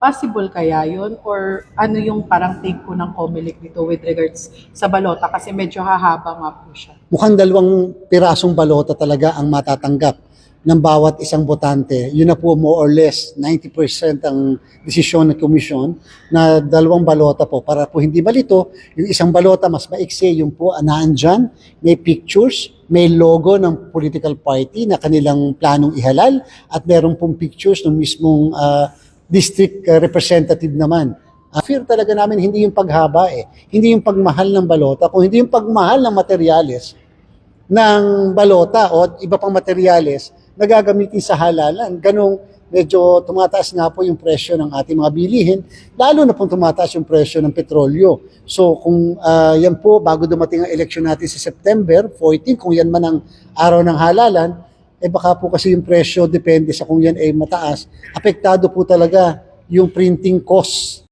Possible kaya yun? Or ano yung parang take ko ng COMELEC dito with regards sa balota? Kasi medyo hahaba nga po siya. Mukhang 2 pirasong balota talaga ang matatanggap ng bawat isang botante. Yun na po more or less 90% ang desisyon ng komisyon na 2 balota po para po hindi malito. Yung isang balota mas maiksi, yung po naandyan, may pictures, may logo ng political party na kanilang planong ihalal at meron pong pictures ng mismong district representative naman. Fear talaga namin hindi yung paghaba hindi yung pagmahal ng balota, kung hindi yung pagmahal ng materyales ng balota o iba pang materyales na gagamitin sa halalan. Ganong medyo tumataas nga po yung presyo ng ating mga bilihin, lalo na pong tumataas yung presyo ng petrolyo. So kung yan po, bago dumating ang eleksyon natin sa September 14, kung yan man ang araw ng halalan, baka po kasi yung presyo, depende sa kung yan ay mataas, apektado po talaga yung printing cost